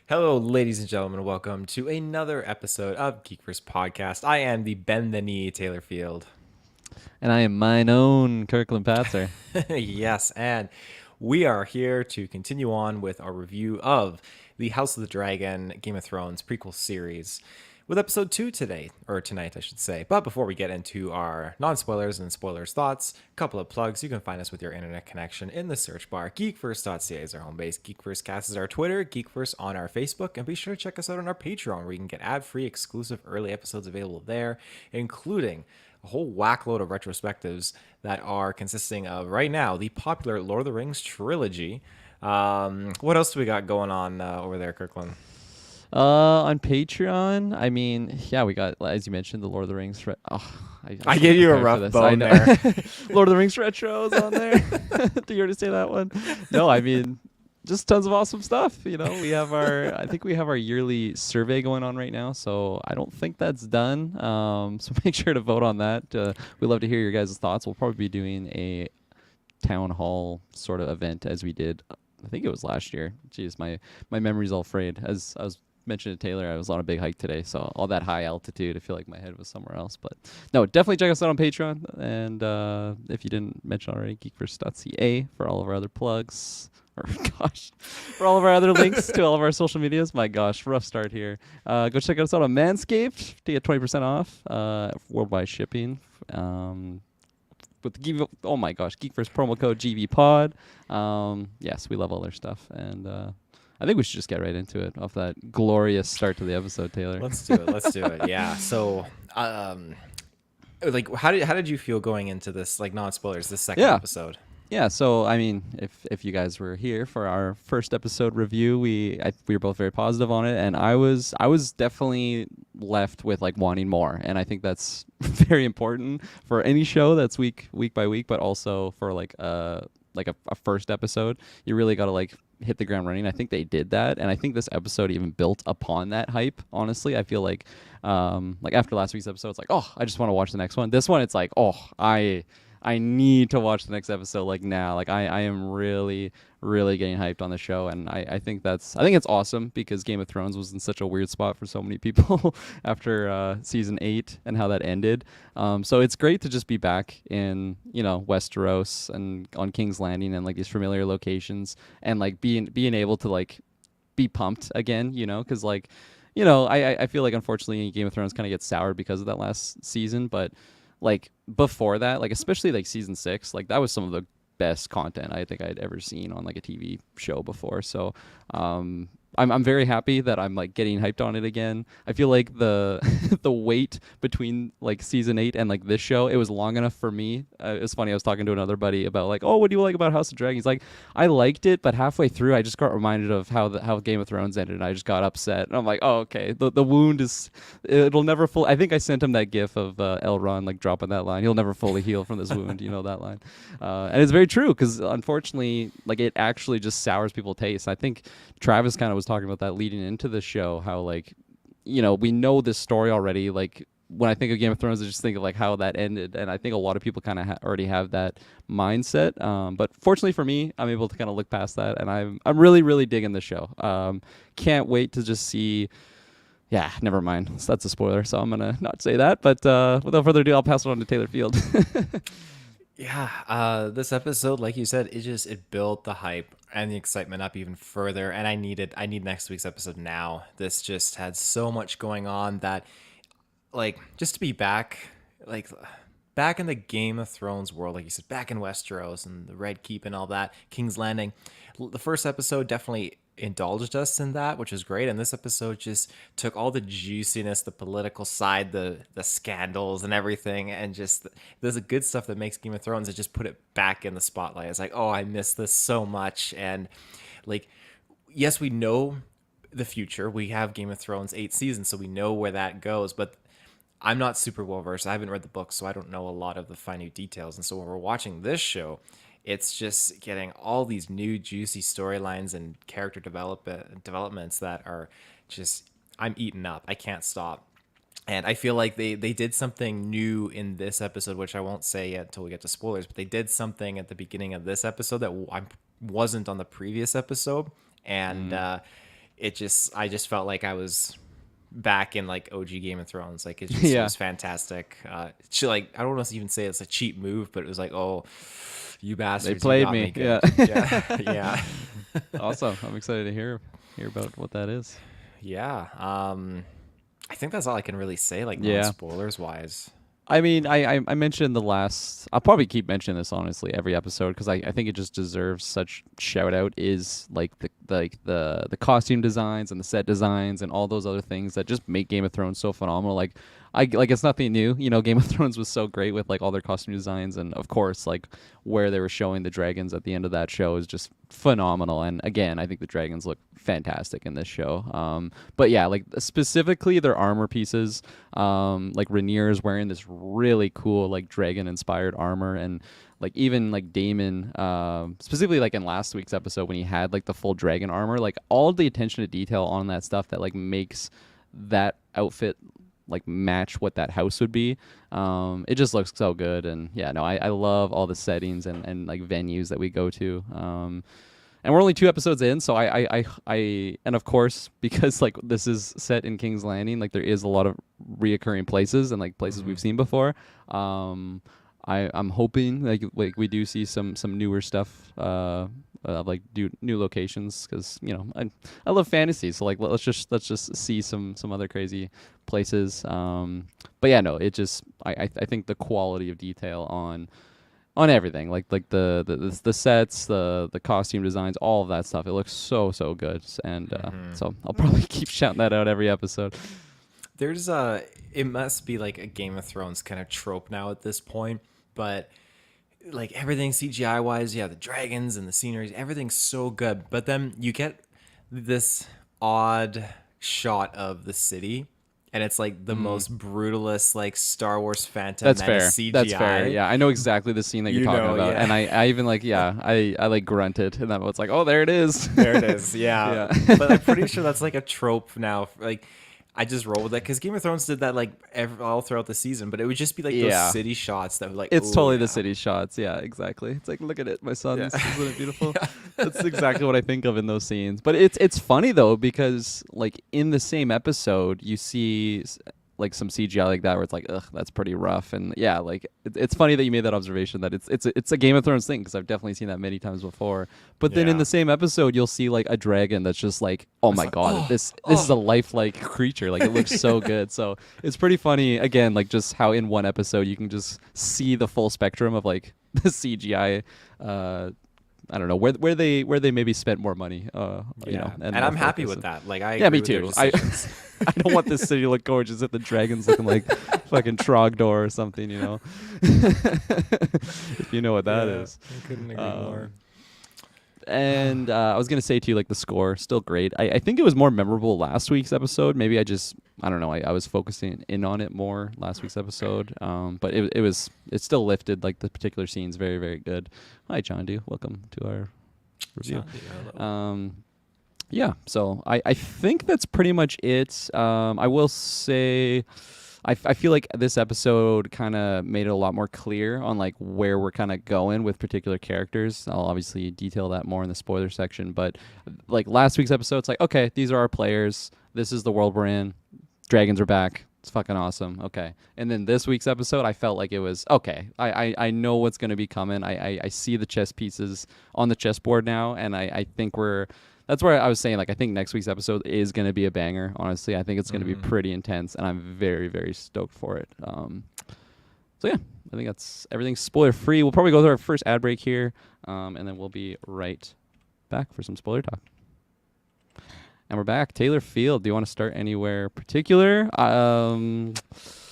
Hello, ladies and gentlemen. Welcome to another episode of GeekVerse podcast. I am the bend the knee Taylor Field. And I am mine own Kirklin Patzer. Yes, and we are here to continue on with our review of the House of the Dragon Game of Thrones prequel series with episode 2 today, or tonight, I should say. But before we get into our non-spoilers and spoilers thoughts, a couple of plugs. You can find us with your internet connection in the search bar. GeekVerse.ca is our home base. GeekVerseCast is our Twitter. GeekVerse on our Facebook. And be sure to check us out on our Patreon, where you can get ad-free, exclusive early episodes available there, including a whole whackload of retrospectives that are consisting of, right now, the popular Lord of the Rings trilogy. What else do we got going on over there, Kirkland? On Patreon, I mean, yeah, we got, as you mentioned, the Lord of the Rings. I I should have gave you a prepared for rough this. I bone know. there. Lord of the Rings retros on there. Did you already say that one? No, I mean, just tons of awesome stuff. We have I think we have our yearly survey going on right now, so I don't think that's done. So make sure to vote on that. We'd love to hear your guys' thoughts. We'll probably be doing a town hall sort of event as we did. I think it was last year. Jeez, my memory's all frayed. As I was mentioning to Taylor, I was on a big hike today, so all that high altitude, I feel like my head was somewhere else. But no, definitely check us out on Patreon. And if you didn't mention already, GeekVerse.ca for all of our other plugs. Or gosh, for all of our other links to all of our social medias. My gosh, rough start here. Go check us out on Manscaped to get 20% off worldwide shipping. With the oh my gosh, GeekVerse promo code GVPOD. Yes, we love all their stuff, and I think we should just get right into it off that glorious start to the episode, Taylor. Let's do it. Let's do it. Yeah. So, like, how did you feel going into this? Like, non spoilers. This second Yeah, episode. yeah. So I mean, if you guys were here for our first episode review, we were both very positive on it, and I was definitely left with like wanting more, and I think that's very important for any show that's week by week, but also for like a first episode. You really got to like hit the ground running. I think they did that, and I think this episode even built upon that hype. Honestly, I feel like after last week's episode, it's like, oh, I just want to watch the next one. This one, it's like, oh, I need to watch the next episode like now. Like I am really, really getting hyped on the show, and I think it's awesome because Game of Thrones was in such a weird spot for so many people after season 8 and how that ended. So it's great to just be back in Westeros and on King's Landing and like these familiar locations, and like being able to like be pumped again, because like I feel like unfortunately Game of Thrones kind of gets soured because of that last season, but like before that, like especially like season 6, like that was some of the best content I think I'd ever seen on like a TV show before. So I'm very happy that I'm like getting hyped on it again. I feel like the the wait between like season 8 and like this show, it was long enough for me. It was funny. I was talking to another buddy about like, oh, what do you like about House of Dragon? He's like, I liked it, but halfway through, I just got reminded of how Game of Thrones ended, and I just got upset. And I'm like, oh, okay. The wound it'll never full. I think I sent him that gif of Elrond like dropping that line. He'll never fully heal from this wound. You know that line, and it's very true because unfortunately, like it actually just sours people's taste. I think Travis kind of was talking about that leading into the show, how like we know this story already. Like when I think of Game of Thrones, I just think of like how that ended, and I think a lot of people kind of already have that mindset. But fortunately for me, I'm able to kind of look past that, and I'm really really digging the show. Can't wait to just see. Yeah, never mind. So that's a spoiler, so I'm gonna not say that. But without further ado, I'll pass it on to Taylor Field. Yeah. This episode, like you said, it built the hype and the excitement up even further. And I need next week's episode now. This just had so much going on that, like, just to be back, like, back in the Game of Thrones world, like you said, back in Westeros and the Red Keep and all that, King's Landing. The first episode definitely indulged us in that, which is great. And this episode just took all the juiciness, the political side, the scandals and everything, and just there's the good stuff that makes Game of Thrones. It just put it back in the spotlight. It's like, oh, I miss this so much. And like, yes, we know the future. We have Game of Thrones 8 seasons, so we know where that goes. But I'm not super well versed. I haven't read the book, so I don't know a lot of the minute details. And so when we're watching this show, it's just getting all these new juicy storylines and character developments that are just I'm eaten up. I can't stop. And I feel like they did something new in this episode, which I won't say yet until we get to spoilers, but they did something at the beginning of this episode that I wasn't on the previous episode. And I just felt like I was back in like OG Game of Thrones. Like it Yeah, was fantastic. Like I don't want to even say it's a cheap move, but it was like, oh, you they bastards, you played got me. me Yeah. good. Yeah, yeah, Awesome. I'm excited to hear about what that is. yeah. I think that's all I can really say, like non Yeah. spoilers wise. I mean, I mentioned the last. I'll probably keep mentioning this honestly every episode because I think it just deserves such shout out. Is like the costume designs and the set designs and all those other things that just make Game of Thrones so phenomenal. Like it's nothing new. You know, Game of Thrones was so great with like all their costume designs and of course like where they were showing the dragons at the end of that show is just phenomenal. And again, I think the dragons look fantastic in this show. But yeah, like specifically their armor pieces. Like Rhaenyra is wearing this really cool like dragon inspired armor and like even like Damon, specifically like in last week's episode when he had like the full dragon armor, like all the attention to detail on that stuff that like makes that outfit like match what that house would be. It just looks so good, and yeah, no, I love all the settings and like venues that we go to. And we're only 2 episodes in, so and of course because like this is set in King's Landing, like there is a lot of reoccurring places and like places we've seen before. I'm hoping like we do see some newer stuff. Like do new locations because you know I love fantasy, so like let's just see some other crazy places. But yeah, no, it just I think the quality of detail on everything, like the sets, the costume designs, all of that stuff, it looks so good, and so I'll probably keep shouting that out every episode. There's it must be like a Game of Thrones kind of trope now at this point, but like everything CGI wise, yeah, the dragons and the scenery, everything's so good. But then you get this odd shot of the city, and it's like the most brutalist, like Star Wars Phantom That's Menace fair. That's fair. CGI. Yeah, I know exactly the scene that you're You talking know, about, yeah. and I even like yeah, I like grunted, and that was like, oh, there it is. There it is. Yeah. Yeah. But I'm pretty sure that's like a trope now. Like, I just roll with that because Game of Thrones did that like all throughout the season, but it would just be like those Yeah. city shots that were like, It's oh totally the yeah, city shots. Yeah, exactly. It's like, look at it, my sons. yeah, Isn't it beautiful? That's exactly what I think of in those scenes. But it's funny though because like in the same episode, you see like some CGI like that where it's like, ugh, that's pretty rough. And yeah, like it's funny that you made that observation that it's a Game of Thrones thing because I've definitely seen that many times before. But then in yeah. the same episode, you'll see like a dragon that's just like, oh my like, god, oh, this is a lifelike creature. Like it looks so good. So it's pretty funny again, like just how in one episode you can just see the full spectrum of like the CGI. I don't know where they maybe spent more money. You know, And more I'm happy focus. with that. Like, I Yeah, me agree with their too. I decisions. I don't want this city to look gorgeous if the dragon's looking like fucking Trogdor or something, you know. If you know what that is. I couldn't agree Um, more. And I was gonna say to you, like the score, still great. I think it was more memorable last week's episode. Maybe I don't know. I was focusing in on it more last week's episode. But it still lifted like the particular scenes very very good. Hi John D, welcome to our review. Yeah, so I think that's pretty much it. I will say I feel like this episode kind of made it a lot more clear on like where we're kind of going with particular characters. I'll obviously detail that more in the spoiler section, but like last week's episode, it's like, okay, these are our players. This is the world we're in. Dragons are back. It's fucking awesome. Okay. And then this week's episode, I felt like it was, okay, I know what's going to be coming. I see the chess pieces on the chessboard now, and I think that's where I was saying, like, I think next week's episode is going to be a banger. Honestly, I think it's going to be pretty intense, and I'm very, very stoked for it. So yeah, I think that's everything spoiler free. We'll probably go through our first ad break here, and then we'll be right back for some spoiler talk. And we're back. Taylor Field, do you want to start anywhere particular? I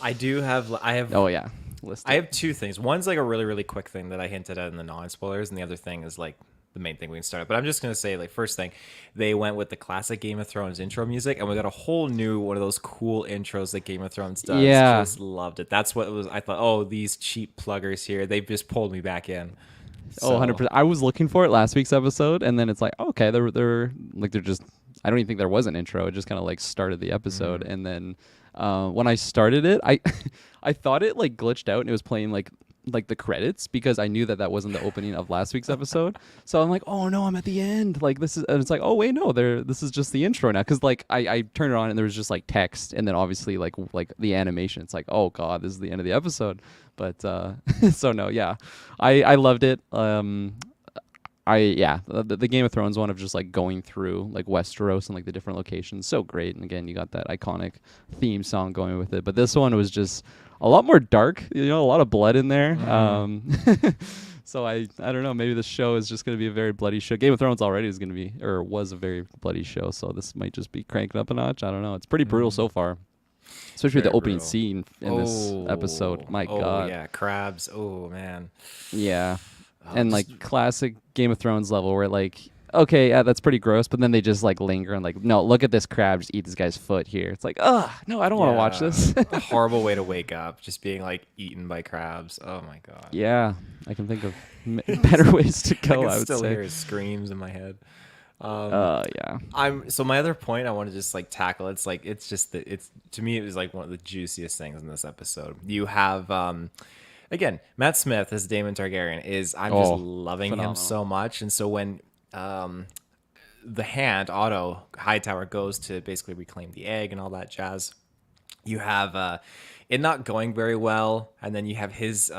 have. Oh yeah, listed. I have two things. One's like a really, really quick thing that I hinted at in the non-spoilers, and the other thing is like the main thing we can start at. But I'm just gonna say, like, first thing, they went with the classic Game of Thrones intro music, and we got a whole new one of those cool intros that Game of Thrones does. Yeah. Just loved it. That's what it was. I thought, oh, these cheap pluggers here, they've just pulled me back in. Oh, 100%. I was looking for it last week's episode, and then it's like, okay, they're just. I don't even think there was an intro. It just kind of like started the episode, and then when I started it, I I thought it like glitched out and it was playing like like the credits because I knew that that wasn't the opening of last week's episode. So I'm like, oh no, I'm at the end. Like this is, and it's like, oh wait, no, there. This is just the intro now. Because like I turned it on and there was just like text, and then obviously like the animation. It's like, oh god, this is the end of the episode. But so no, yeah, I loved it. The Game of Thrones one of just like going through like Westeros and like the different locations, so great. And again, you got that iconic theme song going with it. But this one was just a lot more dark, a lot of blood in there. So I don't know, maybe the show is just going to be a very bloody show. Game of Thrones already is going to be, or was a very bloody show, so this might just be cranked up a notch. I don't know. It's pretty brutal so far, especially with the Very opening brutal. scene in this episode. My God. Yeah, crabs. Oh man. Yeah. Oh, And just like classic Game of Thrones level where like, okay, yeah, that's pretty gross, but then they just like linger and like, no, look at this crab just eat this guy's foot here. It's like, ugh, no, I don't want to watch yeah, this. a horrible way to wake up, just being like eaten by crabs. Oh my god. Yeah, I can think of better ways to I go, can I would still say. hear his screams in my head. Yeah. I'm so my other point I want to just like tackle. It's like it's just that it's to me it was like one of the juiciest things in this episode. You have again Matt Smith as Daemon Targaryen is I'm just Oh, loving him phenomenal. so much, and so when the hand Otto Hightower goes to basically reclaim the egg and all that jazz, you have it not going very well, and then you have his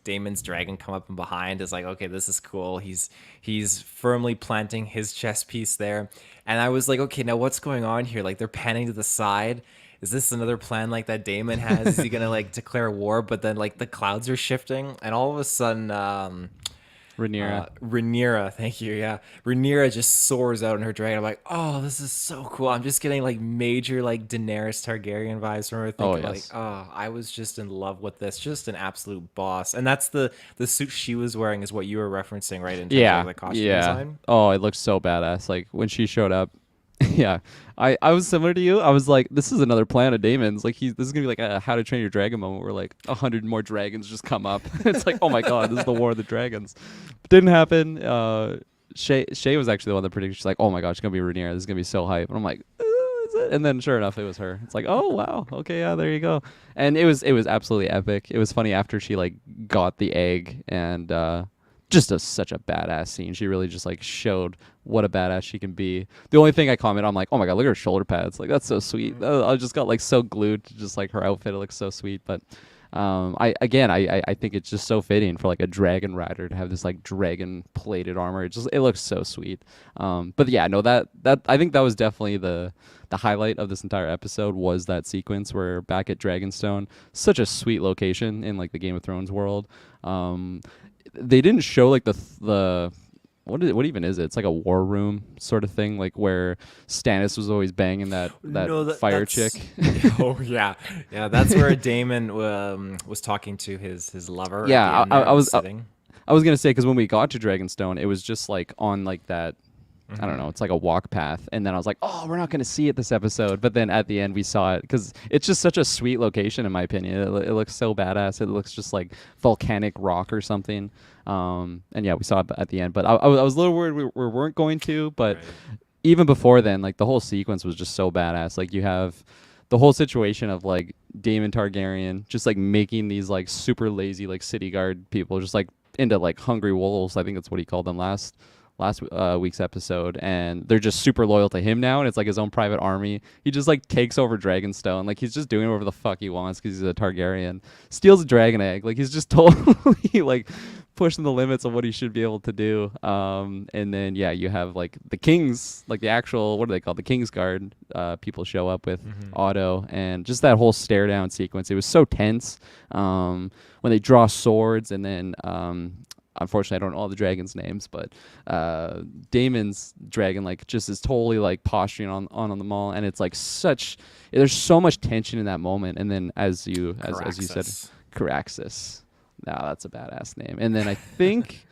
Damon's dragon come up from behind. Is like, okay, this is cool. He's firmly planting his chess piece there, and I was like, okay, now what's going on here? Like they're panning to the side. Is this another plan like that Damon has? Is he gonna like declare war? But then like the clouds are shifting, and all of a sudden, Rhaenyra. Rhaenyra, thank you. Yeah, Rhaenyra just soars out in her dragon. I'm like, oh, this is so cool. I'm just getting like major like Daenerys Targaryen vibes from her. Oh, Thinking like, yes. oh, I was just in love with this. Just an absolute boss. And that's the suit she was wearing is what you were referencing, right? In terms of Yeah, the costume yeah. design. Oh, it looked so badass. Like when she showed up, yeah. I was similar to you. I was like, this is another plan of Damon's. Like this is gonna be like a How to Train Your Dragon moment where like 100 more dragons just come up. It's like, oh my god, this is the War of the Dragons. But didn't happen. Shay was actually the one that predicted. She's like, oh my gosh, it's gonna be Rhaenyra. This is gonna be so hype. And I'm like, is it? And then sure enough, it was her. It's like, oh wow, okay, yeah, there you go. And it was absolutely epic. It was funny after she like got the egg and just such a badass scene. She really just like showed what a badass she can be. The only thing I comment, I'm like, oh my god, look at her shoulder pads. Like that's so sweet. I just got like so glued to just like her outfit. It looks so sweet. But I think it's just so fitting for like a dragon rider to have this like dragon plated armor. It looks so sweet. But yeah, no, that I think that was definitely the highlight of this entire episode was that sequence where back at Dragonstone, such a sweet location in like the Game of Thrones world. They didn't show like the what even is it? It's like a war room sort of thing, like where Stannis was always banging that No, fire chick. that's oh yeah, yeah. That's where Damon was talking to his lover at the Yeah, end there, I was sitting. I was gonna say because when we got to Dragonstone, it was just like on like that. I don't Mm-hmm. know. It's like a walk path, and then I was like, "Oh, we're not going to see it this episode." But then at the end, we saw it because it's just such a sweet location, in my opinion. It looks so badass. It looks just like volcanic rock or something. And yeah, we saw it at the end. But I was a little worried we weren't going to. But Right. even before then, like the whole sequence was just so badass. Like you have the whole situation of like Daemon Targaryen just like making these like super lazy like city guard people just like into like hungry wolves. I think that's what he called them last week's episode, and they're just super loyal to him now, and it's like his own private army. He just like takes over Dragonstone, like he's just doing whatever the fuck he wants because he's a Targaryen. Steals a dragon egg, like he's just totally like pushing the limits of what he should be able to do. And then yeah, you have like the kings, like the actual what are they called, the King's Guard people show up with Otto, and just that whole stare down sequence. It was so tense. When they draw swords, and then unfortunately, I don't know all the dragons' names, but Damon's dragon like just is totally like posturing on them all, and it's like there's so much tension in that moment. And then as you said, Caraxes. Caraxes. Now that's a badass name. And then I think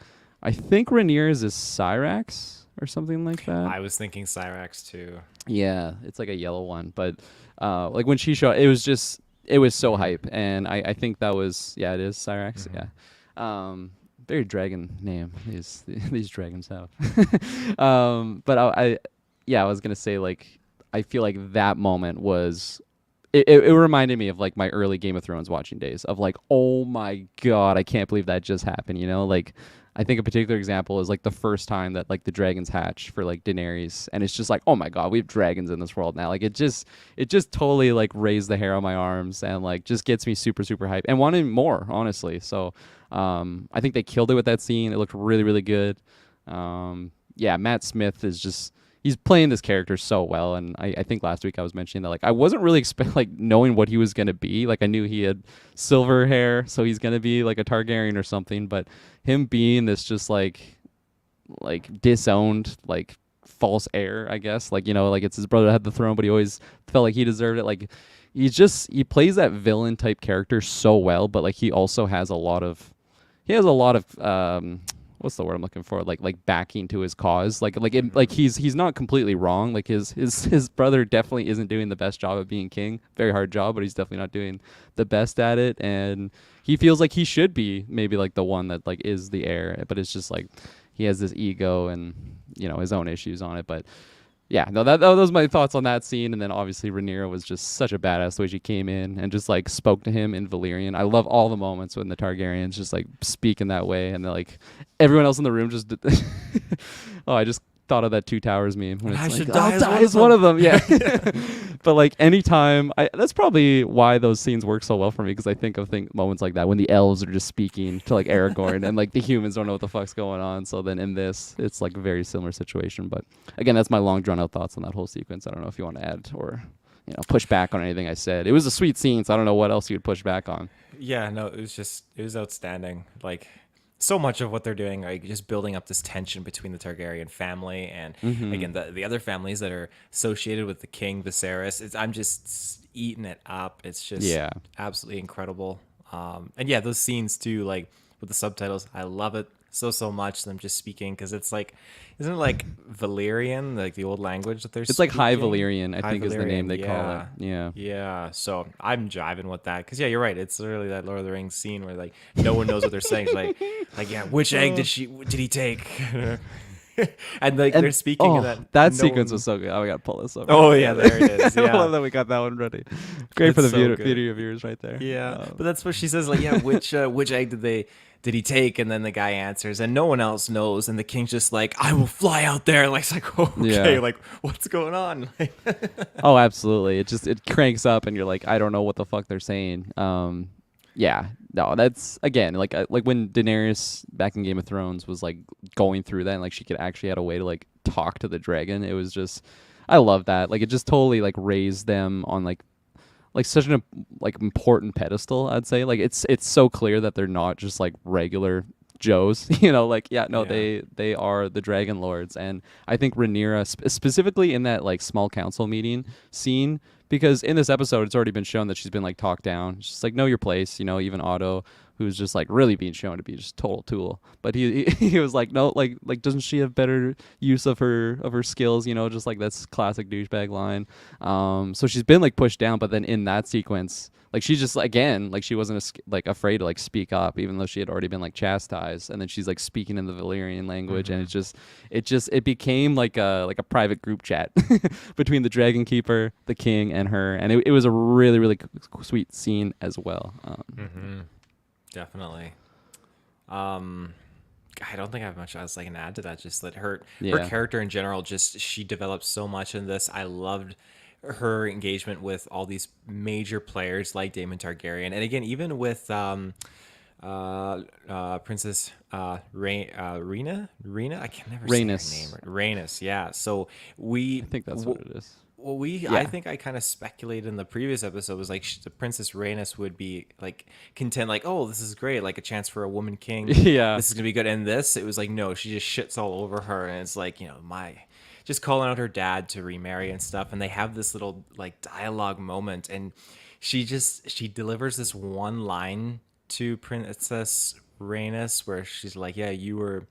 Rhaenyra's is Cyrax or something like that. I was thinking Cyrax too. Yeah, it's like a yellow one, but like when she showed, it was so hype, and I think that was it is Cyrax. Yeah. Very dragon name these dragons have. But I was gonna say like I feel like that moment was it reminded me of like my early Game of Thrones watching days of like, oh my god, I can't believe that just happened. You know, like I think a particular example is like the first time that like the dragons hatch for like Daenerys, and it's just like, oh my god, we have dragons in this world now. Like it just totally like raised the hair on my arms and like just gets me super super hyped and wanting more, honestly. So I think they killed it with that scene. It looked really really good. Yeah, Matt Smith is just he's playing this character so well, and I think last week I was mentioning that like I wasn't really like knowing what he was gonna be. Like I knew he had silver hair, so he's gonna be like a Targaryen or something, but him being this just like disowned like false heir, I guess, like, you know, like it's his brother that had the throne, but he always felt like he deserved it. Like he plays that villain type character so well, but like he has a lot of what's the word I'm looking for? Like backing to his cause. Like he's not completely wrong. Like his brother definitely isn't doing the best job of being king. Very hard job, but he's definitely not doing the best at it. And he feels like he should be maybe like the one that like is the heir, but it's just like he has this ego and, you know, his own issues on it. But yeah, no, that was my thoughts on that scene. And then obviously Rhaenyra was just such a badass the way she came in and just like spoke to him in Valyrian. I love all the moments when the Targaryens just like speak in that way, and they're like everyone else in the room just oh, I just thought of that Two Towers meme when I it's should like, die I'll as die one as of one of them. them. Yeah. But like anytime, that's probably why those scenes work so well for me, because I think of moments like that when the elves are just speaking to like Aragorn and like the humans don't know what the fuck's going on. So then in this, it's like a very similar situation. But again, that's my long drawn out thoughts on that whole sequence. I don't know if you want to add or, you know, push back on anything I said. It was a sweet scene, so I don't know what else you would push back on. Yeah, no, it was outstanding. Like so much of what they're doing, like just building up this tension between the Targaryen family and Mm-hmm. again the other families that are associated with the king Viserys. I'm just eating it up. It's just Yeah. absolutely incredible. And yeah, those scenes too, like with the subtitles, I love it so much. Them just speaking because it's like, isn't it like Valyrian, like the old language that they're It's like High speaking? Valyrian, I High think is the name Valyrian, they call it. yeah. Yeah. Yeah, so I'm jiving with that because yeah, you're right. It's literally that Lord of the Rings scene where like no one knows what they're saying. It's like yeah, which egg did he take? And like they're And speaking in oh, that, that and no sequence was one. so good. Oh, we gotta pull this up real Oh quick. yeah, there it is. I Yeah, love that we got that one ready. Great for it's the so good. video viewers right there. Yeah, but that's what she says. Like, yeah, which egg did he take? And then the guy answers, and no one else knows. And the king's just like, I will fly out there. Like, it's like okay, Yeah. like what's going on? Oh, absolutely. It cranks up, and you're like, I don't know what the fuck they're saying. Yeah. No, that's again like when Daenerys back in Game of Thrones was like going through that, and like she could actually had a way to like talk to the dragon. It was just, I love that. Like it just totally like raised them on like such an like important pedestal, I'd say. Like it's so clear that they're not just like regular Joes. You know, like yeah, no, Yeah. they are the Dragon Lords. And I think Rhaenyra specifically in that like small council meeting scene, because in this episode it's already been shown that she's been like talked down. She's like, know your place, you know. Even Otto, who's just like really being shown to be just total tool, but he was like, no, like doesn't she have better use of her skills, you know, just like that's classic douchebag line. So she's been like pushed down, but then in that sequence, like she's just again like she wasn't like afraid to like speak up, even though she had already been like chastised, and then she's like speaking in the Valyrian language, and it became like a private group chat between the Dragon Keeper, the King, and her, and it was a really really sweet scene as well. Definitely. Um, I don't think I have much else I can add to that. Just that her Yeah. character in general, just she developed so much in this. I loved her engagement with all these major players like Daemon Targaryen, and again, even with Princess Rena. I can never say her name Rhaenys. right. Rhaenys, yeah. So I think that's what it is. well, I Yeah. think I kind of speculated in the previous episode was like the Princess Rhaenys would be like content, like, oh, this is great, like a chance for a woman king. Yeah. This is gonna be good. And this, it was like, no, she just shits all over her, and it's like, just calling out her dad to remarry and stuff. And they have this little like dialogue moment, and she delivers this one line to Princess Rhaenys where she's like, yeah, you were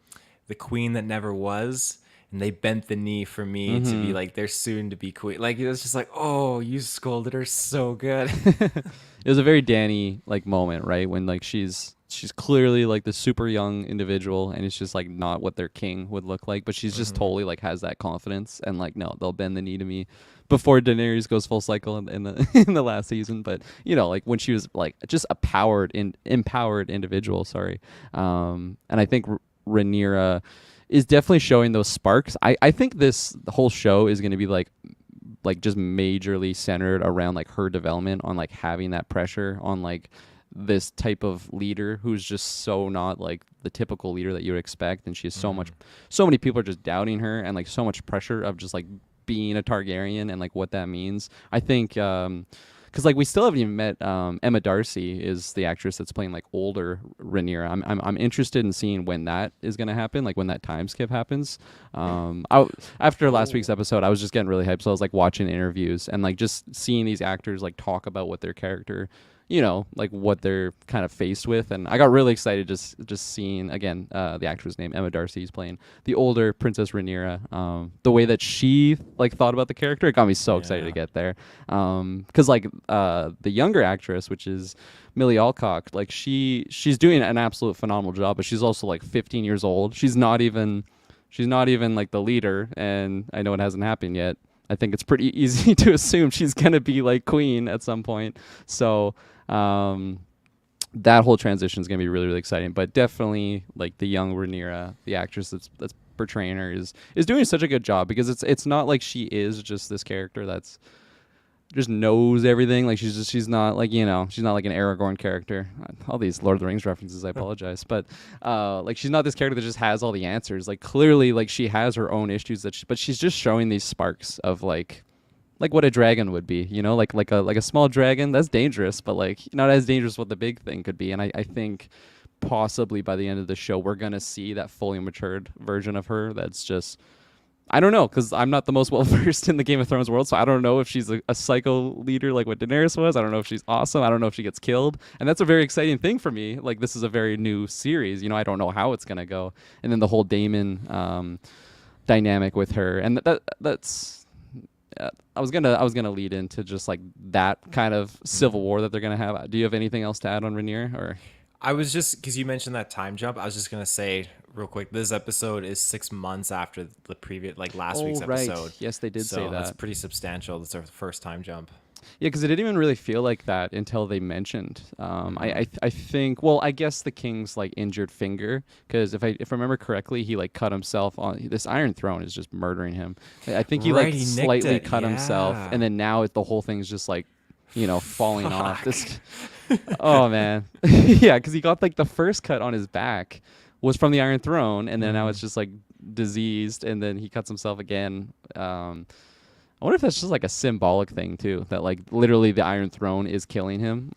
the queen that never was, and they bent the knee for me to be Mm-hmm. like their soon to be queen. Like it was just like, oh, you scolded her so good. It was a very Danny like moment, right? When like she's she's clearly like the super young individual, and it's just like not what their king would look like. But she's just Hmm. totally like has that confidence, and like no, they'll bend the knee to me before Daenerys goes full cycle in the in the last season. But like when she was like just a empowered individual. Sorry, and I think Rhaenyra is definitely showing those sparks. I think the whole show is going to be like just majorly centered around like her development on like having that pressure on like this type of leader who's just so not like the typical leader that you would expect, and she has so many people are just doubting her, and like so much pressure of just like being a Targaryen and like what that means. I think because like we still haven't even met Emma Darcy is the actress that's playing like older Rhaenyra. I'm interested in seeing when that is going to happen, like when that time skip happens. After last week's Oh, episode, I was just getting really hyped, so I was like watching interviews and like just seeing these actors like talk about what their character, like what they're kind of faced with, and I got really excited just seeing again the actress name Emma Darcy is playing the older Princess Rhaenyra. The way that she like thought about the character, it got me so excited to yeah. get there. Because like the younger actress, which is Millie Alcock, like she's doing an absolute phenomenal job, but she's also like 15 years old. She's not even like the leader, and I know it hasn't happened yet. I think it's pretty easy to assume she's gonna be like queen at some point. So um, that whole transition is gonna be really really exciting. But definitely like the young Rhaenyra, the actress that's portraying her is doing such a good job, because it's not like she is just this character that's just knows everything. Like she's not like she's not like an Aragorn character. All these Lord of the Rings references, I apologize, but like she's not this character that just has all the answers. Like clearly, like she has her own issues but she's just showing these sparks of like what a dragon would be. Like a small dragon that's dangerous, but like not as dangerous what the big thing could be. And I think possibly by the end of the show we're gonna see that fully matured version of her. That's just I don't know, because I'm not the most well versed in the Game of Thrones world, so I don't know if she's a psycho leader like what Daenerys was. I don't know if she's awesome. I don't know if she gets killed, and that's a very exciting thing for me. Like this is a very new series. I don't know how it's gonna go, and then the whole Daemon dynamic with her, and that's. I was gonna lead into just like that kind of civil war that they're gonna have. Do you have anything else to add on Rhaenyra or? I was just because you mentioned that time jump. I was just gonna say real quick. This episode is 6 months after the previous, like last Oh week's right, episode, yes they did say so that's that. pretty substantial. That's our first time jump. Yeah, because it didn't even really feel like that until they mentioned. Hmm. I think. Well, I guess the king's like injured finger, because if I remember correctly, he like cut himself on this Iron Throne is just murdering him. I think he like Right, he nicked slightly it. cut himself, Yeah. and then now the whole thing's just like falling off. Fuck. This. Oh man, yeah, because he got like the first cut on his back was from the Iron Throne, and then now it's Hmm. just like diseased, and then he cuts himself again. I wonder if that's just like a symbolic thing too, that like literally the Iron Throne is killing him.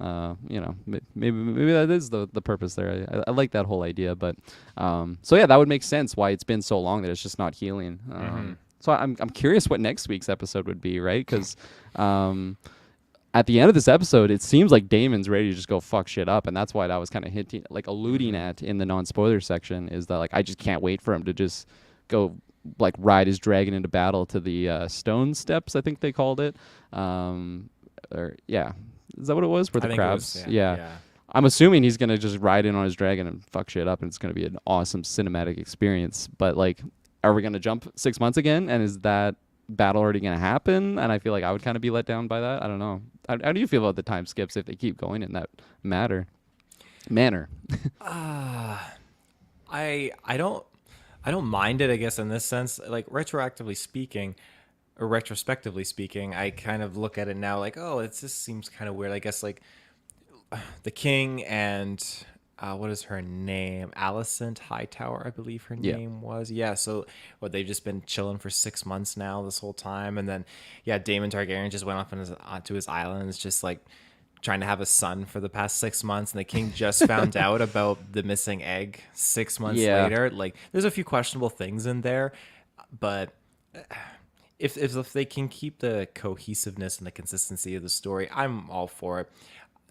Maybe that is the purpose there. I like that whole idea, but so yeah, that would make sense why it's been so long that it's just not healing. Hmm. So I'm curious what next week's episode would be, right? Because at the end of this episode, it seems like Damon's ready to just go fuck shit up, and that's why that was kind of hinting, like alluding Hmm. at in the non-spoiler section, is that like I just can't wait for him to just go like ride his dragon into battle to the stone steps, I think they called it, or yeah, is that what it was? Where I the think it was. crabs? Yeah. Yeah, Yeah. I'm assuming he's gonna just ride in on his dragon and fuck shit up, and it's gonna be an awesome cinematic experience. But like, are we gonna jump 6 months again? And is that battle already gonna happen? And I feel like I would kind of be let down by that. I don't know. How do you feel about the time skips if they keep going in that manner? I don't mind it, I guess, in this sense. Like retroactively speaking, or retrospectively speaking, I kind of look at it now like, oh, it just seems kind of weird. I guess like the king and what is her name? Alicent Hightower, I believe her Yeah. name was. Yeah. So what they've just been chilling for 6 months now, this whole time, and then yeah, Daemon Targaryen just went off on onto his island. It's just like trying to have a son for the past 6 months, and the king just found out about the missing egg 6 months Yeah. later. Like, there's a few questionable things in there, but if they can keep the cohesiveness and the consistency of the story, I'm all for it.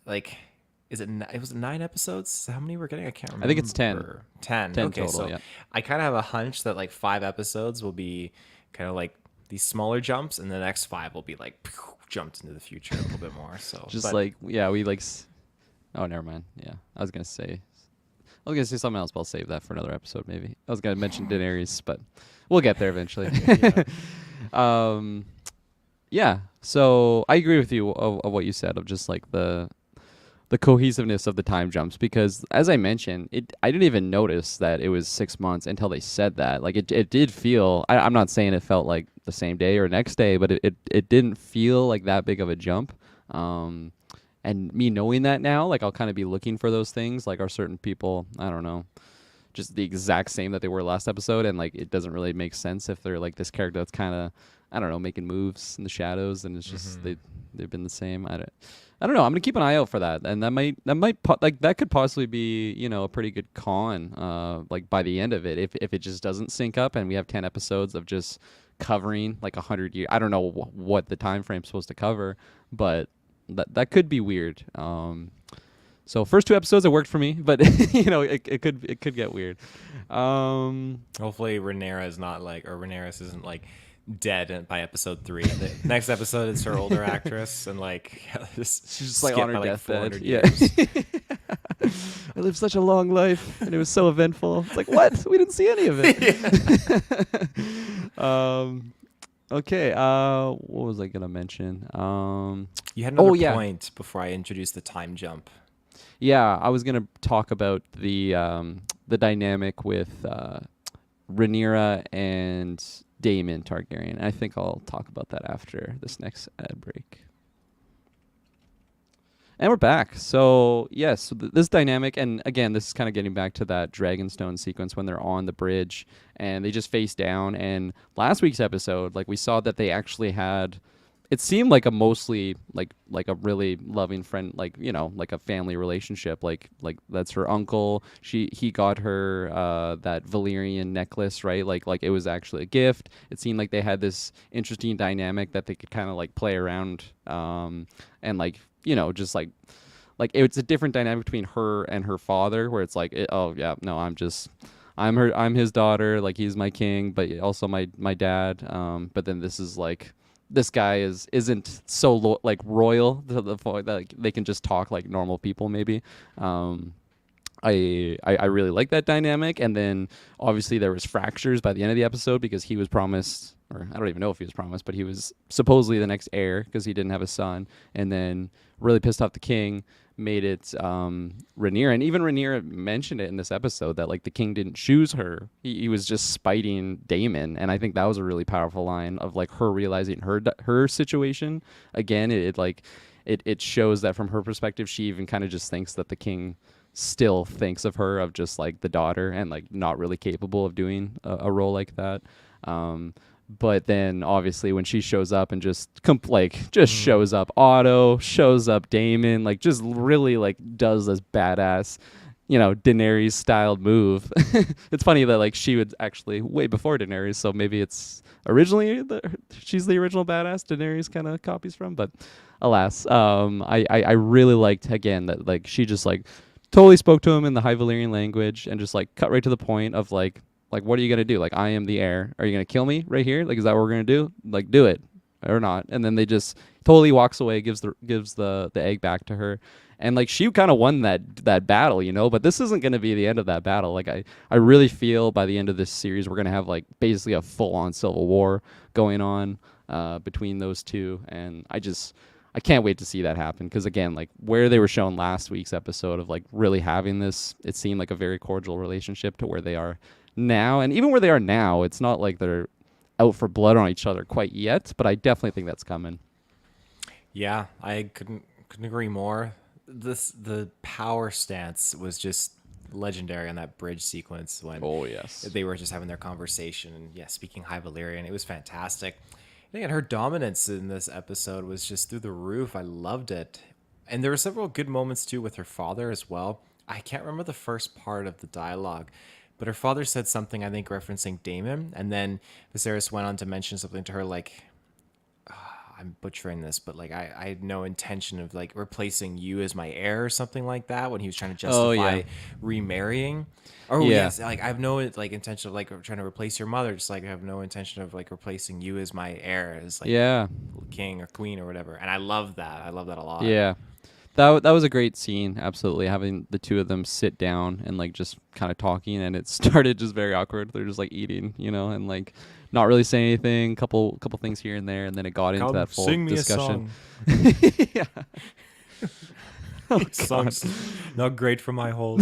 Like, it was 9 episodes? How many we're getting? I can't I think it's 10. remember. 10. 10 Okay, total. so Yeah. I kind of have a hunch that like 5 episodes will be kind of like these smaller jumps, and the next five will be like jumped into the future a little bit more. So, Just but like yeah, we like. Oh, never mind. Yeah, I was gonna say I was gonna say something else, but I'll save that for another episode. Maybe I was gonna mention Daenerys, but we'll get there eventually. Yeah. um, yeah. So I agree with you of what you said of just like the cohesiveness of the time jumps because as I mentioned, I didn't even notice that it was 6 months until they said that. Like it did feel. I'm not saying it felt like the same day or next day, but it didn't feel like that big of a jump. Um, and me knowing that now, like I'll kind of be looking for those things. Like are certain people, I don't know, just the exact same that they were last episode, and like it doesn't really make sense if they're like this character that's kind of, I don't know, making moves in the shadows, and it's just Hmm. they've been the same. I don't know. I'm gonna keep an eye out for that, and like that could possibly be a pretty good con. Like by the end of it, if it just doesn't sync up, and we have 10 episodes of just covering like 100 years. I don't know what the time frame's supposed to cover, but that could be weird. So first 2 episodes it worked for me, but it could get weird. Um, Hopefully, Rhaenyra isn't like dead by episode 3. The next episode, it's her older actress, and like just she's just like on skip her by like deathbed. 400 Yeah. years. I lived such a long life, and it was so eventful. It's like what? We didn't see any of it. um, okay. What was I gonna mention? You had Oh another yeah, point before I introduced the time jump. yeah. I was gonna talk about the dynamic with Rhaenyra and Daemon Targaryen. I think I'll talk about that after this next ad break. And we're back. So, yes, this dynamic, and again, this is kind of getting back to that Dragonstone sequence when they're on the bridge and they just face down. And last week's episode, like we saw that they actually had, it seemed like a mostly like a really loving friend, like a family relationship. Like that's her uncle. He got her that Valyrian necklace, right? Like it was actually a gift. It seemed like they had this interesting dynamic that they could kind of like play around, and like just like it's a different dynamic between her and her father where it's like oh yeah no I'm his daughter, like he's my king but also my dad, but then this is like this guy isn't so like royal to the point that like, they can just talk like normal people maybe. I really like that dynamic, and then obviously there was fractures by the end of the episode because he was promised, or I don't even know if he was promised, but he was supposedly the next heir because he didn't have a son, and then really pissed off the king, made it Rhaenyra, and even Rhaenyra mentioned it in this episode that like the king didn't choose her, he was just spiting Daemon, and I think that was a really powerful line of like her realizing her situation. Again, it shows that from her perspective, she even kind of just thinks that the king still thinks of her of just like the daughter and like not really capable of doing a role like that. But then obviously when she shows up and just shows up Otto, shows up Damon, like just really like does this badass, Daenerys styled move. It's funny that like she would actually way before Daenerys, so maybe it's originally she's the original badass Daenerys kind of copies from, but alas, I really liked again that like she just like totally spoke to him in the High Valyrian language and just like cut right to the point of like what are you gonna do? Like I am the heir. Are you gonna kill me right here? Like is that what we're gonna do? Like do it or not? And then they just totally walks away, gives the egg back to her, and like she kind of won that battle, But this isn't gonna be the end of that battle. Like I really feel by the end of this series we're gonna have like basically a full on civil war going on between those two, and I can't wait to see that happen because again, like where they were shown last week's episode of like really having this, it seemed like a very cordial relationship to where they are now, and even where they are now, it's not like they're out for blood on each other quite yet, but I definitely think that's coming. Yeah, I couldn't agree more. The power stance was just legendary on that bridge sequence when Oh yes. they were just having their conversation and yeah, speaking High Valyrian. It was fantastic. And her dominance in this episode was just through the roof. I loved it. And there were several good moments too with her father as well. I can't remember the first part of the dialogue, but her father said something, I think, referencing Damon. And then Viserys went on to mention something to her like, I'm butchering this, but like I had no intention of like replacing you as my heir or something like that when he was trying to Oh yeah. justify remarrying. Oh Yeah. yes, like I have no like intention of like trying to replace your mother, just like I have no intention of like replacing you as my heir as like Yeah. king or queen or whatever. And I love that. I love that a lot. Yeah. that was a great scene. Absolutely, having the two of them sit down and like just kind of talking, and it started just very awkward. They're just like eating, and like not really saying anything. Couple things here and there, and then it got into Come that full sing me a discussion. song. Yeah. Oh God. Song's not great for my hold.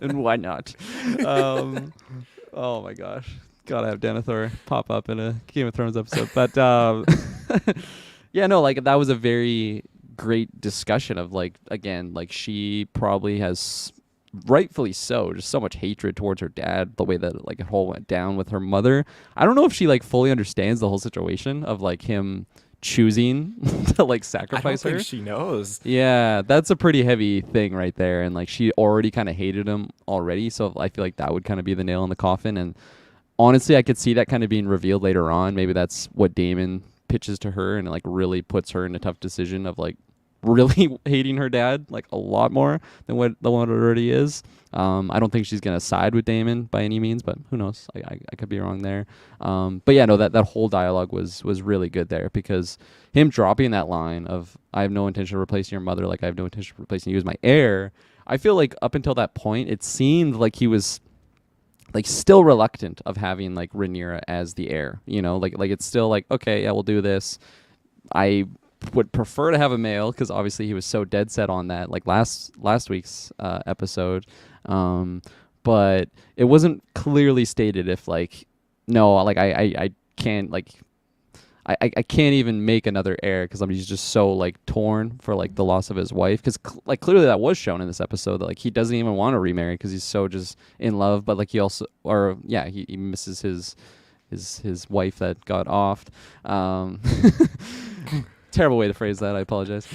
And why not? Oh my gosh, gotta have Denethor pop up in a Game of Thrones episode. But yeah, no, like that was a very great discussion of like again, like she probably has rightfully so just so much hatred towards her dad, the way that like it whole went down with her mother. I don't know if she like fully understands the whole situation of like him choosing to like I don't sacrifice think her. she knows. Yeah, that's a pretty heavy thing right there. And like she already kind of hated him already. So I feel like that would kind of be the nail in the coffin. And honestly, I could see that kind of being revealed later on. Maybe that's what Damon pitches to her and it like really puts her in a tough decision of like really hating her dad like a lot more than what the one already is. I don't think she's gonna side with Damon by any means, but who knows? I could be wrong there. But yeah, no, that whole dialogue was really good there because him dropping that line of "I have no intention of replacing your mother, like I have no intention of replacing you as my heir." I feel like up until that point, it seemed like he was like still reluctant of having like Rhaenyra as the heir. Like it's still like okay, yeah, we'll do this. I would prefer to have a male because obviously he was so dead set on that like last week's episode, but it wasn't clearly stated if like no like I can't like I can't even make another heir because he's just so like torn for like the loss of his wife because like clearly that was shown in this episode that like he doesn't even want to remarry because he's so just in love, but like he also or yeah he misses his wife that got offed. Terrible way to phrase that. I apologize.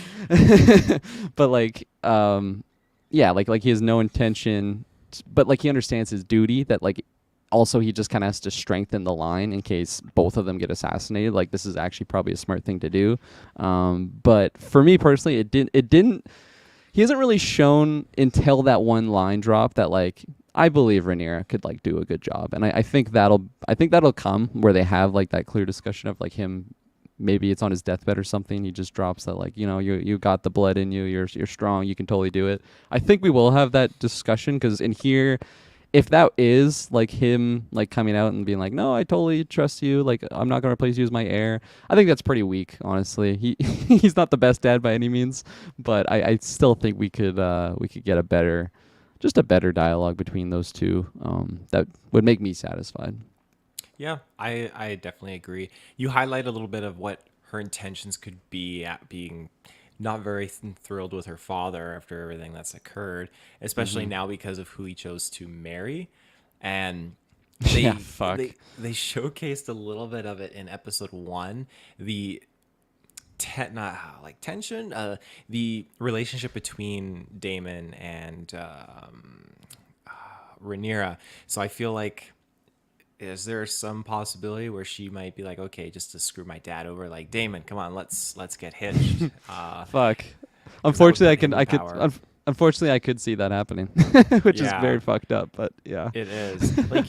But like, yeah, like he has no intention, but like he understands his duty that like also he just kind of has to strengthen the line in case both of them get assassinated. Like this is actually probably a smart thing to do. But for me personally, it didn't. He hasn't really shown until that one line drop that like I believe Rhaenyra could like do a good job, and I think that'll come where they have like that clear discussion of like him. Maybe it's on his deathbed or something. He just drops that like you got the blood in you. You're strong. You can totally do it. I think we will have that discussion because in here, if that is like him like coming out and being like, no, I totally trust you. Like I'm not gonna replace you as my heir. I think that's pretty weak, honestly. He's not the best dad by any means, but I still think we could get a better dialogue between those two. That would make me satisfied. Yeah, I definitely agree. You highlight a little bit of what her intentions could be at being not very thrilled with her father after everything that's occurred, especially now because of who he chose to marry. And they Yeah, fuck. they showcased a little bit of it in episode 1, the not like tension, the relationship between Damon and Rhaenyra. So I feel like is there some possibility where she might be like, okay, just to screw my dad over, like Damon, come on, let's get hitched. Fuck. 'Cause that would Unfortunately, put him in power. Unfortunately, I could see that happening, which is Yeah, very fucked up. But yeah. it is. Like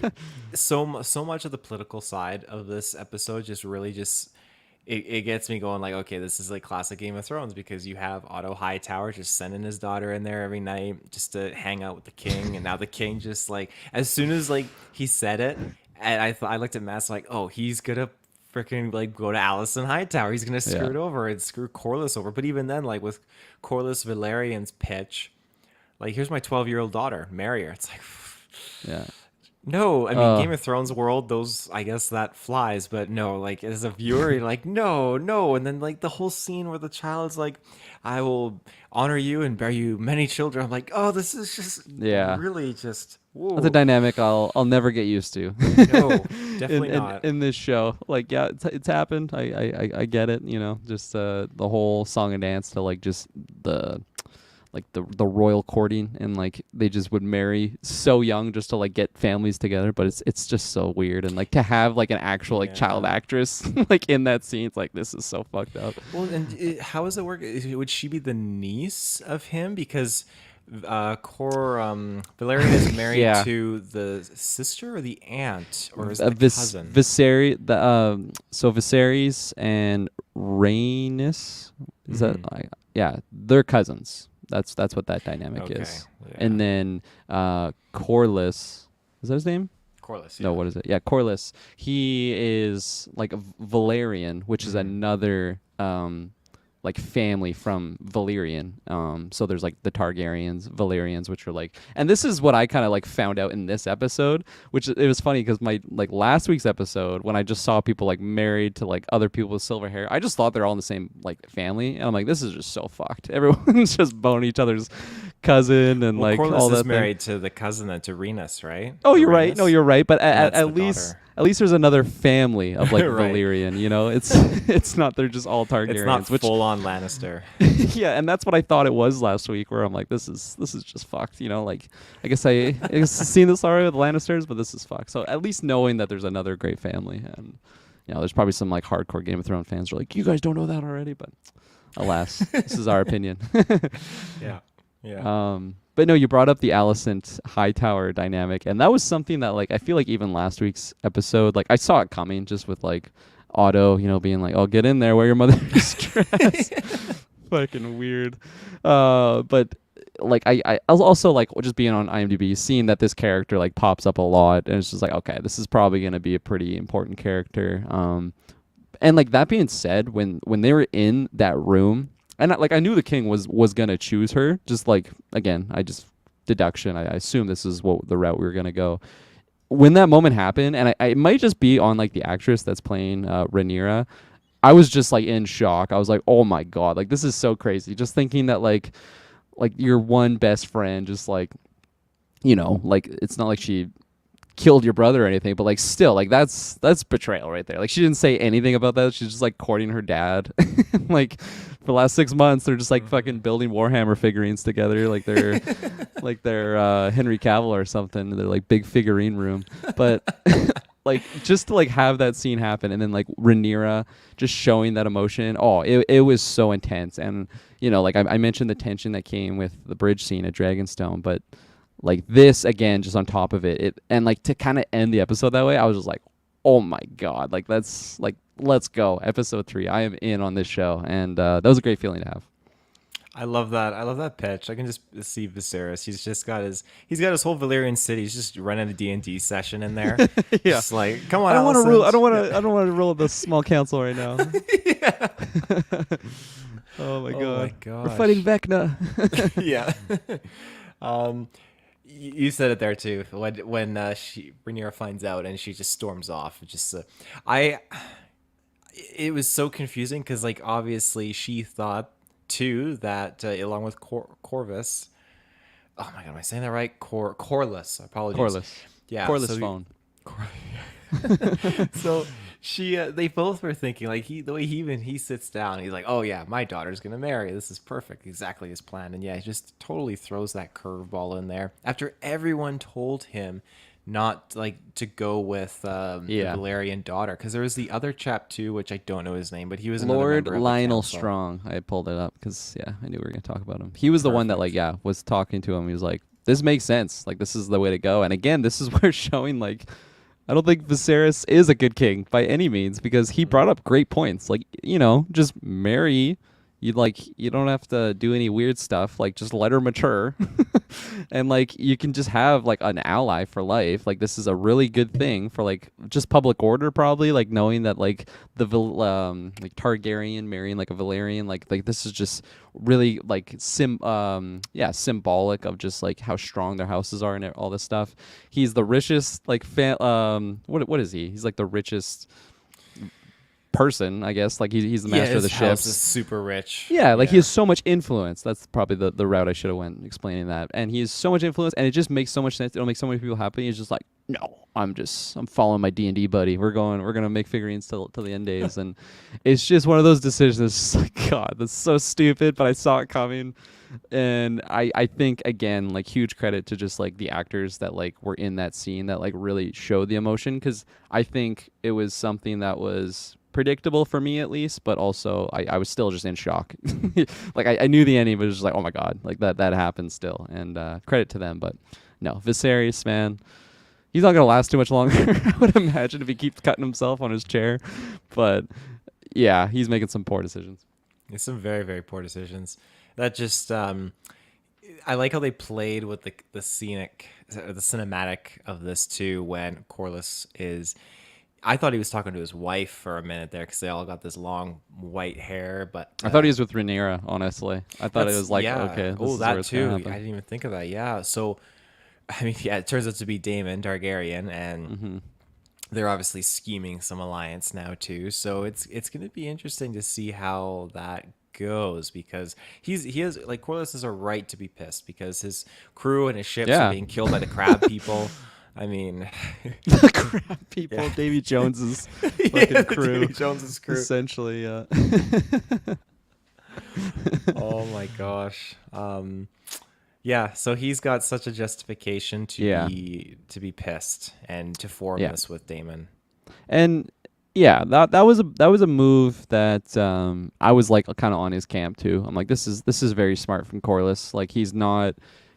so much of the political side of this episode just really just it gets me going like, okay, this is like classic Game of Thrones because you have Otto Hightower just sending his daughter in there every night just to hang out with the king, and now the king just like as soon as like he said it, and I looked at Matt like, oh, he's gonna freaking like go to Allison Hightower, he's gonna screw Yeah. it over and screw Corlys over. But even then, like with Corlys Valerian's pitch, like here's my 12-year-old daughter, marry her. It's like. Yeah. No, I mean Uh, Game of Thrones world, those I guess that flies, but no, like as a viewer, you're like, no, no, and then like the whole scene where the child's like, I will honor you and bear you many children. I'm like, oh, this is just yeah. really just That's a whoa. dynamic I'll never get used to. No, in, definitely in not. in this show. Like yeah, it's happened. I get it, just the whole song and dance to like just the royal courting and like they just would marry so young just to like get families together, but it's just so weird and like to have like an actual like child Yeah. actress like in that scene, it's like this is so fucked up. Well, and how does it work? Would she be the niece of him? Because Valerian is married Yeah. to the sister or the aunt, or is it the cousin? Viserys, so Viserys and Rhaenys, is that Hmm. yeah, they're cousins. That's what that dynamic Okay. is. Yeah. And then Corlys, is that his name? Corliss. No, Yeah. what is it? Yeah, Corlys. He is like a Valerian, which is Hmm. another like family from Valyrian. So there's like the Targaryens, Valyrians, which are like, and this is what I kind of like found out in this episode, which it was funny because my like last week's episode when I just saw people like married to like other people with silver hair, I just thought they're all in the same like family, and I'm like, this is just so fucked. Everyone's just boning each other's cousin and Well, like Corliss all is that thing. married to the cousin to Rhaenys, right? Oh, Or you're right. No, Rhaenys, you're right. But and that's the least daughter. there's another family of like Right. Valyrian. You know, it's it's not they're just all It's not Targaryens. Which full on Lannister. yeah, and that's what I thought it was last week. Where I'm like, this is just fucked. You know, like I guess seen this already with Lannisters, but this is fucked. So at least knowing that there's another great family, and you know, there's probably some like hardcore Game of Thrones fans who are like, you guys don't know that already, but alas, this is our opinion. Yeah. Yeah. But no, you brought up the Alicent Hightower dynamic, and that was something that like I feel like even last week's episode, like I saw it coming just with like Otto, you know, being like, "Oh, get in there, wear your mother's dress." Fucking weird. But like I was also like just being on IMDb, seeing that this character like pops up a lot, and it's just like, okay, this is probably gonna be a pretty important character. And like that being said, when they were in that room, and like I knew the king was gonna choose her. Just like again, I just deduction. I assume this is what the route we were gonna go. When that moment happened, and it might just be on like the actress that's playing Rhaenyra. I was just like in shock. I was like, oh my god, like this is so crazy. Just thinking that like your one best friend, just like you know, like it's not like she killed your brother or anything, but like still, like that's betrayal right there. Like she didn't say anything about that. She's just like courting her dad. Like for the last 6 months, they're just like fucking building Warhammer figurines together. Like they're Henry Cavill or something. They're like big figurine room. But like just to like have that scene happen and then like Rhaenyra just showing that emotion. Oh, it was so intense. And you know, like I mentioned the tension that came with the bridge scene at Dragonstone, but like this again just on top of it and like to kind of end the episode that way, I was just like, oh my god, like that's like let's go episode 3. I am in on this show, and that was a great feeling to have. I love that. I love that pitch. I can just see Viserys. He's got his whole Valyrian city. He's just running a D&D session in there. Yeah, Just like, come on, I don't want to rule. Alicent. Yeah. I don't want to rule the small council right now. Oh my Oh my god, we're fighting gosh. Vecna. Yeah. um, you said it there too. When she Rhaenyra finds out and she just storms off. I it was so confusing because like obviously she thought too that along with Corvus. Oh my god, am I saying that right? Corliss. Apologies. Corliss, Yeah. Corliss phone. So they both were thinking like the way he sits down, he's like, oh yeah, my daughter's gonna marry, this is perfect, exactly his plan. And yeah, he just totally throws that curveball in there after everyone told him not like to go with the Yeah, Valerian daughter, because there was the other chap too, which I don't know his name, but he was another Lord member of the Lionel council. Strong. I pulled it up because yeah, I knew we were gonna talk about him. He was the one that like Perfect. yeah was talking to him. He was like, "This makes sense. Like this is the way to go." And again, this is where showing like I don't think Viserys is a good king by any means because he brought up great points. Like you know, just marry. You don't have to do any weird stuff. Like just let her mature, and like you can just have like an ally for life. Like this is a really good thing for like just public order probably, like knowing that like like Targaryen marrying like a Valerian, like this is just really like symbolic of just like how strong their houses are and all this stuff. He's the richest like what is he? He's like the richest person, I guess. Like he's the Yeah, master of the his house is ships. super rich. Yeah, like he Yeah. has so much influence. That's probably the route I should have went explaining that. And he has so much influence, and it just makes so much sense. It'll make so many people happy. He's just like, no, I'm following my D&D buddy. We're gonna make figurines till the end days, and it's just one of those decisions. It's just like God, that's so stupid, but I saw it coming. And I think again like huge credit to just like the actors that like were in that scene that like really showed the emotion because I think it was something that was predictable for me at least, but also I was still just in shock. Like I knew the ending, but it was just like, oh my god, like that happened still. And credit to them, but no, Viserys, man, he's not gonna last too much longer. I would imagine if he keeps cutting himself on his chair. But yeah, he's making some poor decisions. It's some very, very poor decisions. That just I like how they played with the scenic, the cinematic of this too. When Corlys is, I thought he was talking to his wife for a minute there because they all got this long white hair. But I thought he was with Rhaenyra, honestly. I thought it that's was like, yeah. okay, this Oh, is where that it's gonna too. I happen. didn't even think of that. Yeah. So I mean, yeah, it turns out to be Daemon Targaryen, and Hmm. they're obviously scheming some alliance now too. So it's going to be interesting to see how that goes because he has like Corlys has a right to be pissed because his crew and his ships are Yeah. being killed by the crab people. I mean, The crap people, yeah, Davy Jones's yeah, fucking crew, Davy Jones's crew. essentially. Oh my gosh. Yeah, so he's got such a justification Yeah, to be pissed and to form yeah, this with Damon. and yeah, that was a move that I was like kind of on his camp too. I'm like, this is very smart from Corliss. Like he's not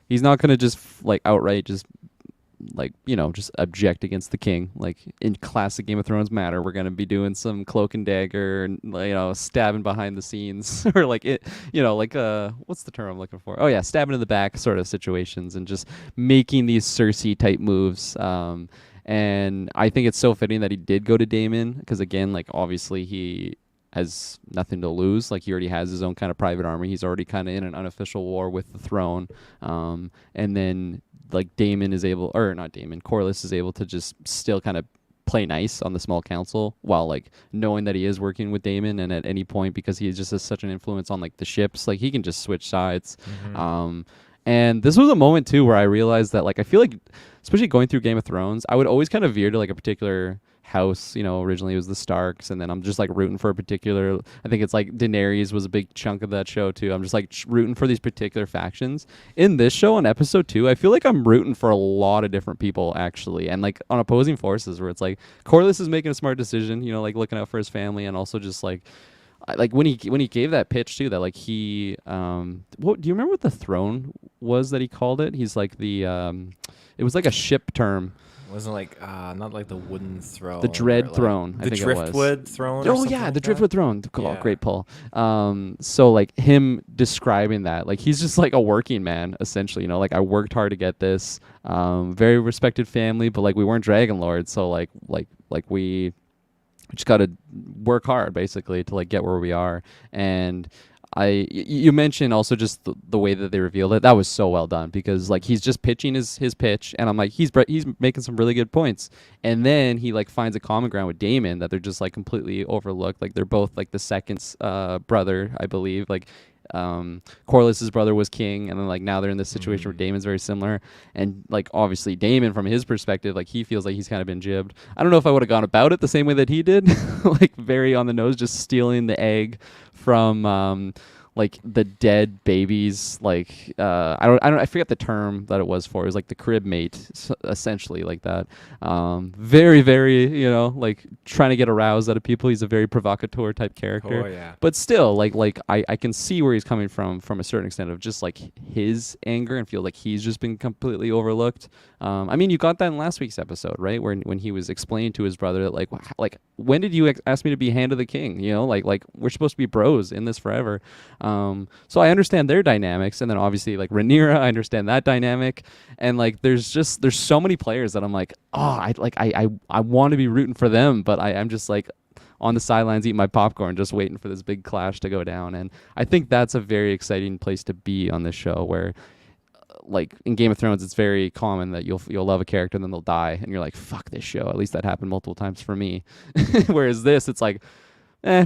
gonna just like outright just like just object against the king like in classic Game of Thrones matter. We're gonna be doing some cloak and dagger and stabbing behind the scenes or like it like what's the term I'm looking for, oh yeah, stabbing in the back sort of situations and just making these Cersei type moves. And I think it's so fitting that he did go to Daemon because again, like obviously he has nothing to lose. Like he already has his own kind of private army. He's already kind of in an unofficial war with the throne. And then like Damon is able, or not Damon, Corlys is able to just still kind of play nice on the small council while like knowing that he is working with Damon, and at any point because he just has such an influence on like the ships, like he can just switch sides. Hmm. Um, and this was a moment too where I realized that like I feel like, especially going through Game of Thrones, I would always kind of veer to like a particular house. Originally it was the Starks, and then I'm just like rooting for a particular. I think it's like Daenerys was a big chunk of that show too. I'm just like rooting for these particular factions. In this show, on episode 2, I feel like I'm rooting for a lot of different people actually, and like on opposing forces, where it's like Corlys is making a smart decision, like looking out for his family, and also just like like when he gave that pitch too, that like he what do you remember what the throne was that he called it? He's like the it was like a ship term. Wasn't like not like the wooden The throne or Dread like Throne, I the think it was. driftwood throne or Oh something yeah, like the that. Driftwood Throne. Oh, Yeah. great pull. So like him describing that, like he's just like a working man essentially. Like I worked hard to get this. Very respected family, but like we weren't dragon lords, so like we just got to work hard basically to like get where we are. And you mentioned also just the way that they revealed it. That was so well done because like he's just pitching his pitch, and I'm like he's making some really good points, and then he like finds a common ground with Damon that they're just like completely overlooked. Like they're both like the second brother, I believe. Like Corlys's brother was king, and then like now they're in this situation where Mm. Damon's very similar, and like obviously Damon from his perspective, like he feels like he's kind of been jibbed. I don't know if I would have gone about it the same way that he did, like very on the nose, just stealing the egg from like the dead babies, like I forget the term that it was for. It was like the crib mate, essentially like that. Very very like trying to get aroused out of people. He's a very provocateur type character, Oh yeah. but still like I can see where he's coming from a certain extent of just like his anger and feel like he's just been completely overlooked. I mean, you got that in last week's episode, right? When he was explaining to his brother that like when did you ask me to be hand of the king? Like we're supposed to be bros in this forever. So I understand their dynamics, and then obviously like Rhaenyra, I understand that dynamic, and like there's so many players that I'm like, oh, I want to be rooting for them, but I'm just like on the sidelines eating my popcorn, just waiting for this big clash to go down. And I think that's a very exciting place to be on this show, where like in Game of Thrones, it's very common that you'll love a character and then they'll die, and you're like, fuck this show. At least that happened multiple times for me. Whereas this, it's like,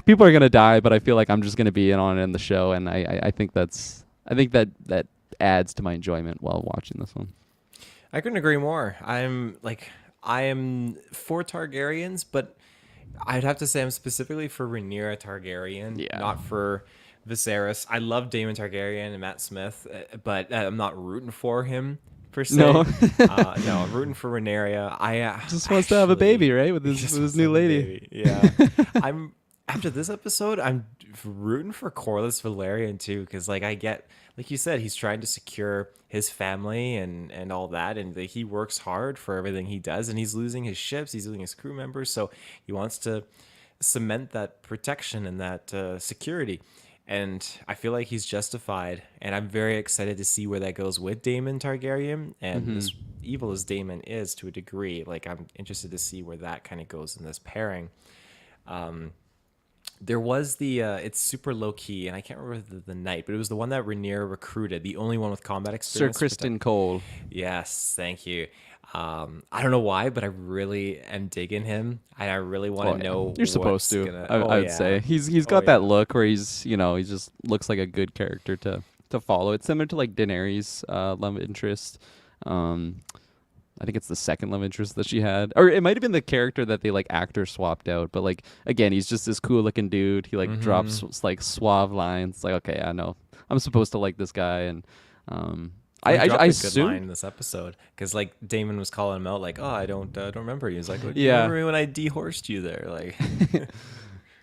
people are gonna die, but I feel like I'm just gonna be in on it in the show, and I think that adds to my enjoyment while watching this one. I couldn't agree more. I am for Targaryens, but I'd have to say I'm specifically for Rhaenyra Targaryen, Yeah. not for Viserys. I love Daemon Targaryen and Matt Smith, but I'm not rooting for him per No. se. No, I'm rooting for Rhaenyra. I Just wants to have a baby, actually right, with he his just with his wants to new have a lady. baby. Yeah, I'm after this episode, I'm rooting for Corliss Valerian too, because like I get, like you said, he's trying to secure his family and all that, and like, he works hard for everything he does, and he's losing his ships, he's losing his crew members, so he wants to cement that protection and that security. And I feel like he's justified, and I'm very excited to see where that goes with Daemon Targaryen. And Mm-hmm. as evil as Daemon is to a degree, like I'm interested to see where that kind of goes in this pairing. There was the it's super low key, and I can't remember the night, but it was the one that Rhaenyra recruited, the only one with combat Sir experience to protect. Kristen Cole. Yes, thank you. I don't know why, but I really am digging him, and I really want Oh to yeah, know you're supposed what's to. gonna. I, Oh I would yeah, say he's oh got that yeah. look where he's he just looks like a good character to follow. It's similar to like Daenerys' love interest. Um, I think it's the second love interest that she had, or it might have been the character that they like actor swapped out. But like again, he's just this cool looking dude. He like Mm-hmm. drops like suave lines. Like okay, I know I'm supposed to like this guy, and um, Well, he I dropped a good assume line in this episode because like Damon was calling him out, like, "Oh, I don't remember you." He's like, "Oh, do you yeah. remember me when I dehorsed you there?" Like,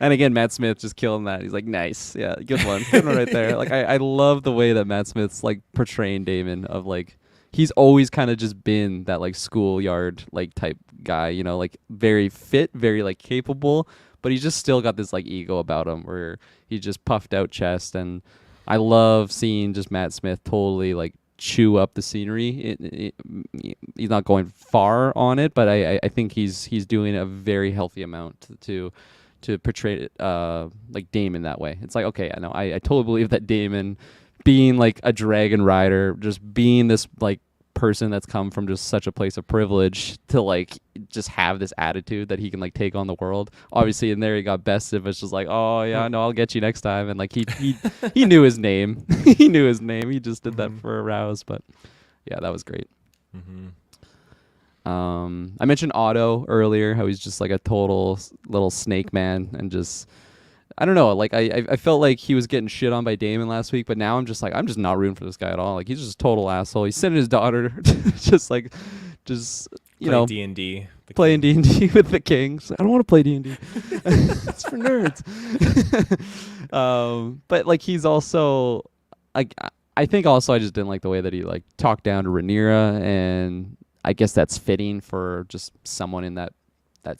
And again, Matt Smith just killing that. He's like, nice. Yeah, good one right there. Like, I love the way that Matt Smith's like portraying Damon of like, he's always kind of just been that like schoolyard like type guy, like very fit, very like capable, but he's just still got this like ego about him where he just puffed out chest. And I love seeing just Matt Smith totally like chew up the scenery. He's not going far on it, but I think he's doing a very healthy amount to portray it like Damon that way. It's like okay, I know I totally believe that Damon being like a dragon rider, just being this like person that's come from just such a place of privilege to like just have this attitude that he can like take on the world. Obviously in there he got bested, but it's just like, oh yeah, no, I'll get you next time. And like he knew his name. He knew his name. He just did that mm-hmm. for a rouse, but yeah, that was great. Mm-hmm. I mentioned Otto earlier, how he's just like a total little snake man, and just I don't know, like I felt like he was getting shit on by Damon last week, but now I'm just like I'm just not rooting for this guy at all. Like he's just a total asshole. He's sending his daughter just like just Play D&D, the playing king. D&D with the kings. I don't want to play D&D. It's for nerds. But like he's also like I think also I just didn't like the way that he like talked down to Rhaenyra, and I guess that's fitting for just someone in that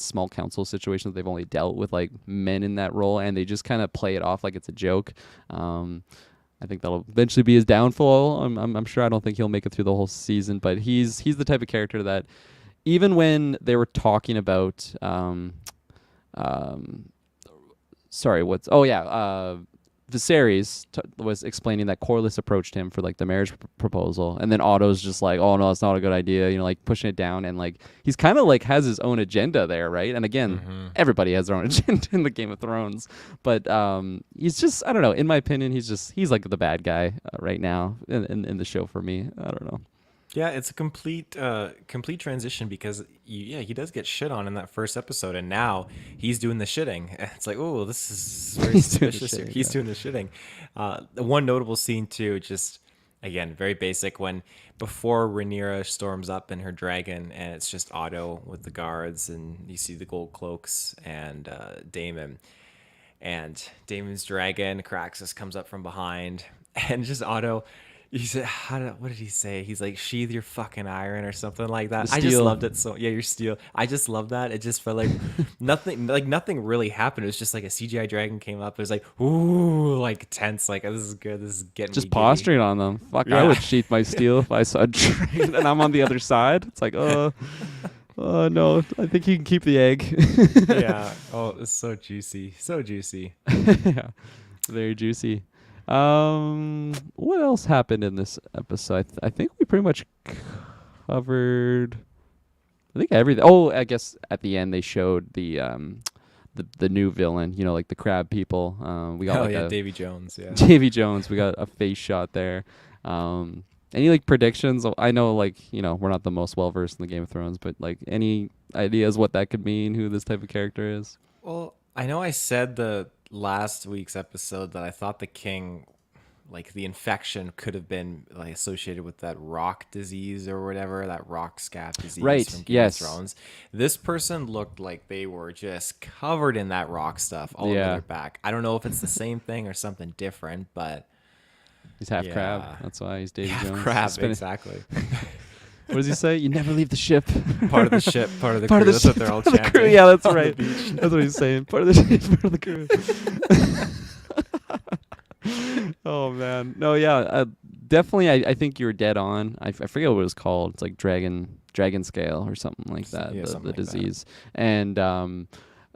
small council situation that they've only dealt with like men in that role, and they just kind of play it off like it's a joke. I think that'll eventually be his downfall. I'm sure I don't think he'll make it through the whole season, but he's the type of character that even when they were talking about um sorry, what's oh yeah, Viserys was explaining that Corlys approached him for like the marriage proposal, and then Otto's just like, "Oh no, it's not a good idea," like pushing it down, and like he's kind of like has his own agenda there, right? And again, Mm-hmm. everybody has their own agenda in the Game of Thrones, but he's just I don't know. In my opinion, he's like the bad guy right now in the show for me. I don't know. Yeah, it's a complete transition because yeah, he does get shit on in that first episode, and now he's doing the shitting. It's like, oh, this is very He's doing the suspicious here. shitting. He's Yeah. doing the shitting. The one notable scene too, just again very basic, when before Rhaenyra storms up in her dragon, and it's just Otto with the guards, and you see the gold cloaks and Daemon, and Daemon's dragon Caraxes comes up from behind, and just Otto. He said, what did he say? He's like, sheathe your fucking iron or something like The that. I just steel. loved it. So yeah, your steel. I just love that. It just felt like nothing really happened. It was just like a CGI dragon came up. It was like, ooh, like tense. Like, this is good. This is getting me Just giddy. posturing on them. Fuck, I Yeah. would sheath my steel if I saw a dragon and I'm on the other side. It's like, no, I think you can keep the egg. Yeah. Oh, it's so juicy. So juicy. Yeah, very juicy. What else happened in this episode? I think we pretty much covered. I think everything. Oh, I guess at the end they showed the new villain. Like the crab people. We got Oh like yeah, a Davy Jones. Yeah. Davy Jones. We got a face shot there. Any like predictions? I know like we're not the most well versed in the Game of Thrones, but like any ideas what that could mean? Who this type of character is? Well, I know I said the last week's episode that I thought the king like the infection could have been like associated with that rock disease or whatever, that rock scab disease Right. from Game of Yes. Thrones. This person looked like they were just covered in that rock stuff all over Yeah. their back. I don't know if it's the same thing or something different, but He's half crab. yeah. That's why he's Davy Yeah, Jones. crab, exactly. What does he say? You never leave the ship. Part of the ship, part of the Part crew. of the That's what ship, they're all part of the chanting. crew. Yeah, that's on the right. beach. That's what he's saying. Part of the ship, part of the crew. Oh man, no, yeah, definitely. I think you were dead on. I forget what it was called. It's like dragon scale or something like that. Yeah, the something like that. disease, and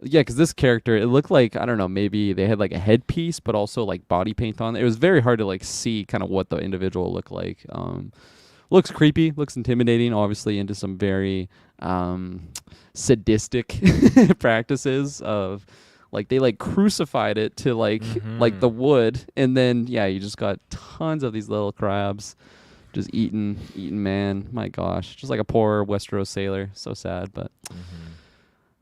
yeah, because this character, it looked like, I don't know, maybe they had like a headpiece, but also like body paint on. It was very hard to like see kind of what the individual looked like. Looks creepy, looks intimidating. Obviously, into some very sadistic practices of. Like they like crucified it to like the wood, and then yeah, you just got tons of these little crabs just eating, man. My gosh, just like a poor Westeros sailor. So sad, but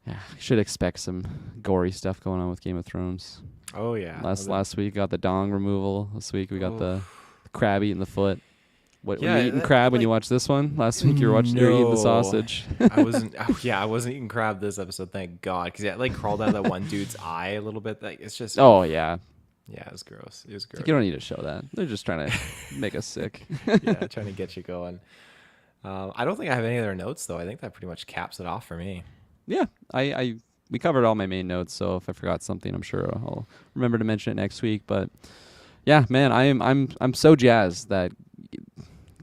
yeah, you should expect some gory stuff going on with Game of Thrones. Oh yeah. Last week got the dong removal. This week we got the crab eating the foot. What were Yeah, you eating that, crab when like- you watched this one? Last week you were eating the No. sausage. I wasn't. I wasn't eating crab this episode. Thank God, because it like crawled out of that one dude's eye a little bit. Like it's just. Oh yeah, Yeah, it was gross. It was gross. like, you don't need to show that. They're just trying to make us sick. Yeah, trying to get you going. I don't think I have any other notes though. I think that pretty much caps it off for me. Yeah, we covered all my main notes, so if I forgot something, I'm sure I'll remember to mention it next week. But yeah, man, I'm so jazzed that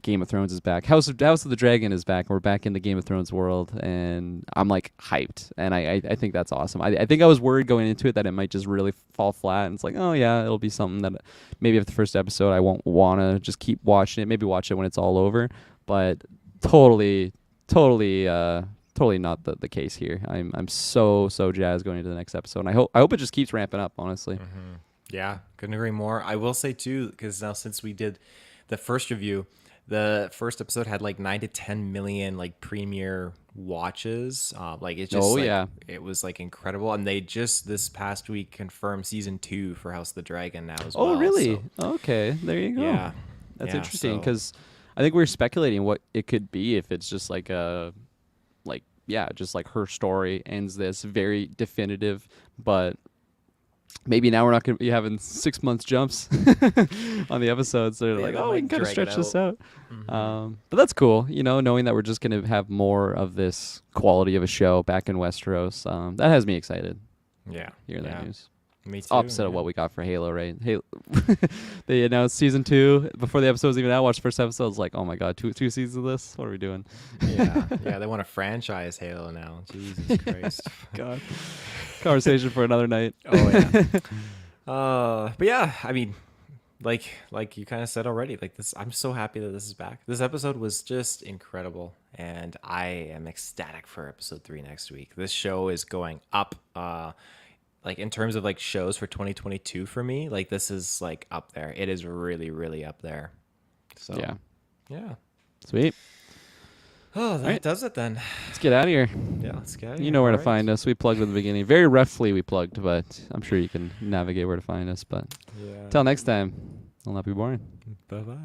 Game of Thrones is back. House of the Dragon is back. We're back in the Game of Thrones world, and I'm like hyped, and I think that's awesome. I think I was worried going into it that it might just really fall flat, and it's like, oh yeah, it'll be something that maybe after the first episode I won't want to just keep watching it. Maybe watch it when it's all over, but totally not the case here. I'm so jazzed going into the next episode. And I hope it just keeps ramping up, honestly. Yeah, couldn't agree more. I will say too, because now since we did the first review, the first episode had like 9 to 10 million like premiere watches. Like it's just it was like incredible. And they just this past week confirmed season 2 for House of the Dragon now as well. Oh really? So, Okay, there you go. yeah, That's yeah, interesting so- because I think we were speculating what it could be if it's just like just like her story ends this very definitive, but maybe now we're not going to be having 6 months jumps on the episodes. So they're Yeah, like, they oh, we might can kind of drag it stretch this out. out. But that's cool, knowing that we're just going to have more of this quality of a show back in Westeros. That has me excited. Yeah, Hearing yeah. that news. Me too. Opposite of yeah. what we got for Halo, right? Halo. They announced season 2 before the episode was even out. Watched the first episode. I was like, oh my god, two seasons of this. What are we doing? Yeah, they want to franchise Halo now. Jesus Christ. God. Conversation for another night. Oh yeah. But yeah, I mean, like you kind of said already, like this, I'm so happy that this is back. This episode was just incredible, and I am ecstatic for episode 3 next week. This show is going up. Like in terms of like shows for 2022 for me, like this is like up there. It is really, really up there. So yeah. Sweet. Oh, that Right. does it then. Let's get out of here. Yeah, let's go. You know where to find us. We plugged at the beginning. Very roughly we plugged, but I'm sure you can navigate where to find us. But Yeah. till next time, I'll not be boring. Bye bye.